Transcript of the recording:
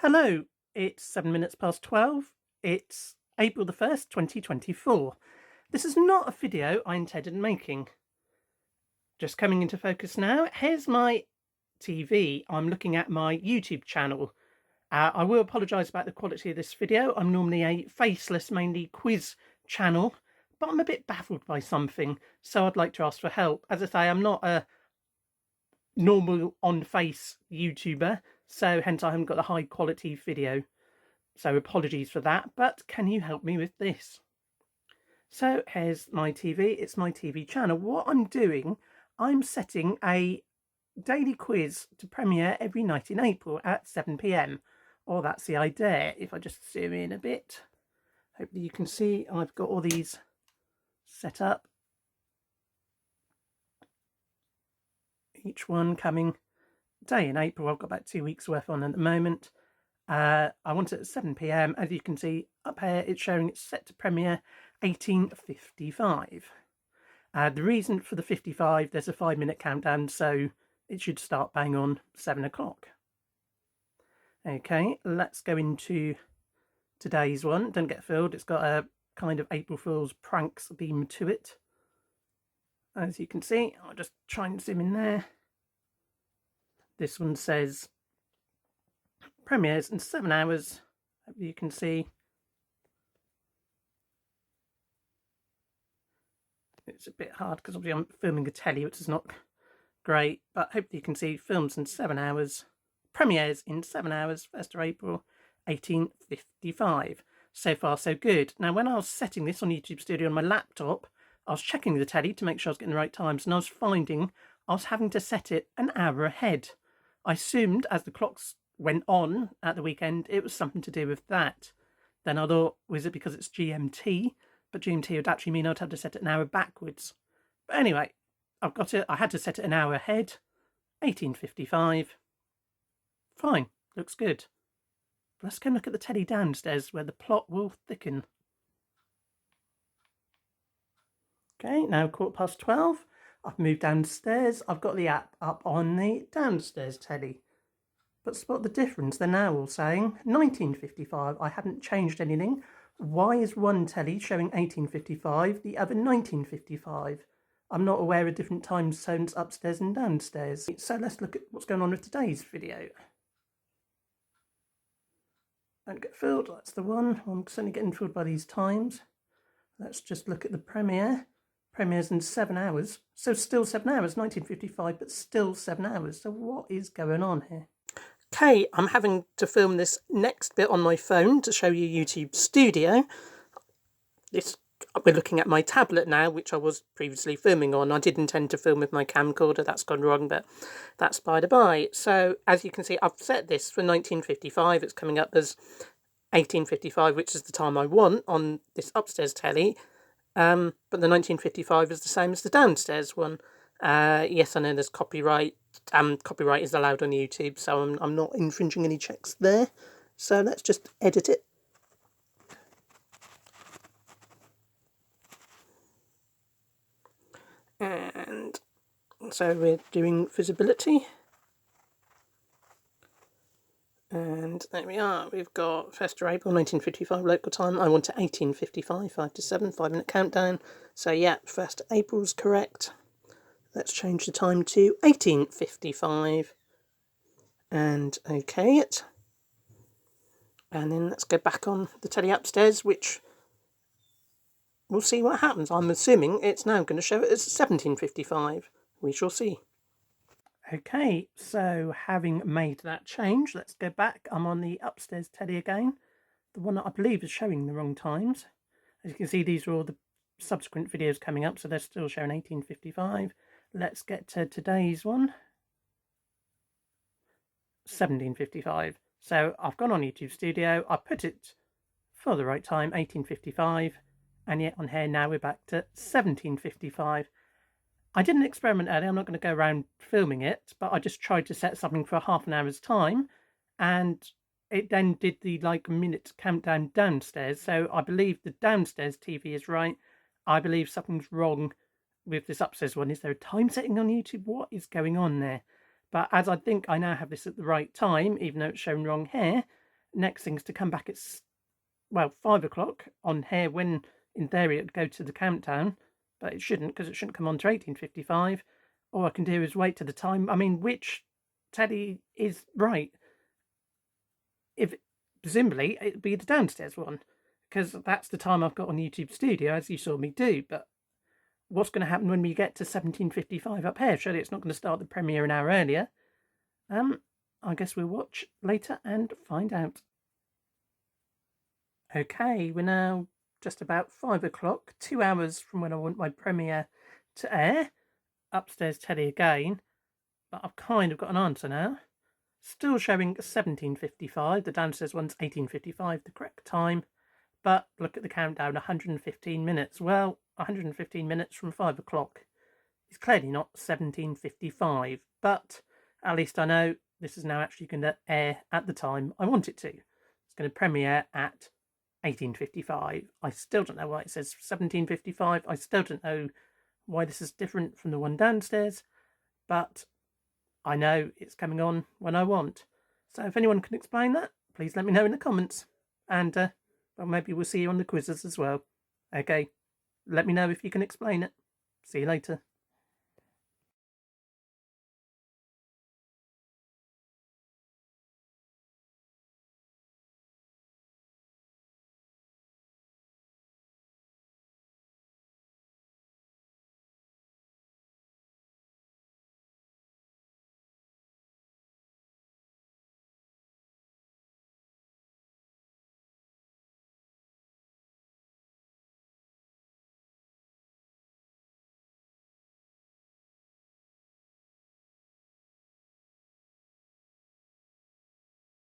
Hello, it's 7 minutes past 12. It's April the 1st, 2024. This is not a video I intended making. Just coming into focus now. Here's my TV. I'm looking at my YouTube channel. I will apologise about the quality of this video. I'm normally a faceless, mainly quiz channel, but I'm a bit baffled by something, so I'd like to ask for help. As I say, I'm not a normal on-face YouTuber, so hence I haven't got a high quality video. So apologies for that, but can you help me with this? So here's my TV. It's my TV channel. What I'm doing, I'm setting a daily quiz to premiere every night in April at 7 p.m. Oh, that's the idea. If I just zoom in a bit, hopefully you can see I've got all these set up. Each one coming day in April. I've got about 2 weeks worth on at the moment. I want it at 7 p.m. As you can see up here, it's showing it's set to premiere 18:55. The reason for the 55, there's a 5-minute countdown, so it should start bang on 7 o'clock. Okay, let's go into today's one. Don't get fooled, it's got a kind of April Fool's pranks theme to it. As you can see, I'll just try and zoom in there. This one says premieres in 7 hours. Hope you can see. It's a bit hard because obviously I'm filming a telly, which is not great, but hopefully you can see films in 7 hours. Premieres in 7 hours, 1st of April, 18:55. So far, so good. Now, when I was setting this on YouTube Studio on my laptop, I was checking the telly to make sure I was getting the right times, and I was finding I was having to set it an hour ahead. I assumed as the clocks went on at the weekend, it was something to do with that. Then I thought, was it because it's GMT? But GMT would actually mean I'd have to set it an hour backwards. But anyway, I've got it. I had to set it an hour ahead. 18:55. Fine, looks good. But let's go and look at the telly downstairs where the plot will thicken. Okay, now 12:15. I've moved downstairs. I've got the app up on the downstairs telly. But spot the difference. They're now all saying 19:55. I haven't changed anything. Why is one telly showing 18:55, the other 19:55? I'm not aware of different time zones upstairs and downstairs. So let's look at what's going on with today's video. Don't get fooled, that's the one. I'm certainly getting fooled by these times. Let's just look at the premiere. Premieres in 7 hours. So still 7 hours, 19:55, but still 7 hours. So what is going on here? Okay, I'm having to film this next bit on my phone to show you YouTube Studio. We're looking at my tablet now, which I was previously filming on. I did intend to film with my camcorder, that's gone wrong, but that's by the by. So as you can see, I've set this for 19:55. It's coming up as 18:55, which is the time I want on this upstairs telly. But the 19:55 is the same as the downstairs one. Yes, I know there's copyright. Copyright is allowed on YouTube, so I'm not infringing any checks there. So let's just edit it. And so we're doing visibility. And there we are. We've got 1st of April, 19:55 local time. I want it 18:55, 5 to 7, 5-minute countdown. So yeah, 1st of April's correct. Let's change the time to 18:55 and OK it. And then let's go back on the telly upstairs, which we'll see what happens. I'm assuming it's now going to show it as 17:55. We shall see. Okay, so having made that change, let's go back. I'm on the upstairs telly again. The one that I believe is showing the wrong times. As you can see, these are all the subsequent videos coming up, so they're still showing 18:55. Let's get to today's one. 17:55. So I've gone on YouTube Studio, I put it for the right time, 18:55, and yet on here now we're back to 17:55. I did an experiment earlier, I'm not going to go around filming it, but I just tried to set something for half an hour's time, and it then did the minute countdown downstairs. So I believe the downstairs TV is right. I believe something's wrong with this upstairs one. Is there a time setting on YouTube? What is going on there? But as I think I now have this at the right time, even though it's shown wrong here, Next thing's to come back at, well, 5 o'clock on here, when in theory it'd go to the countdown, but it shouldn't, because it shouldn't come on to 18:55. All I can do is wait to the time. I mean, which telly is right? If presumably it'd be the downstairs one, because that's the time I've got on YouTube Studio, as you saw me do. But what's going to happen when we get to 17:55 up here? Surely it's not going to start the premiere an hour earlier. I guess we'll watch later and find out. Okay, we're now just about 5 o'clock, 2 hours from when I want my premiere to air. Upstairs telly again, but I've kind of got an answer now. Still showing 17:55. The downstairs one's 18:55, the correct time. But look at the countdown, 115 minutes. Well, 115 minutes from 5 o'clock is clearly not 17:55, but at least I know this is now actually going to air at the time I want it to. It's going to premiere at 18:55. I still don't know why it says 17:55. I still don't know why this is different from the one downstairs, but I know it's coming on when I want. So if anyone can explain that, please let me know in the comments. And well, maybe we'll see you on the quizzes as well. Okay, let me know if you can explain it. See you later.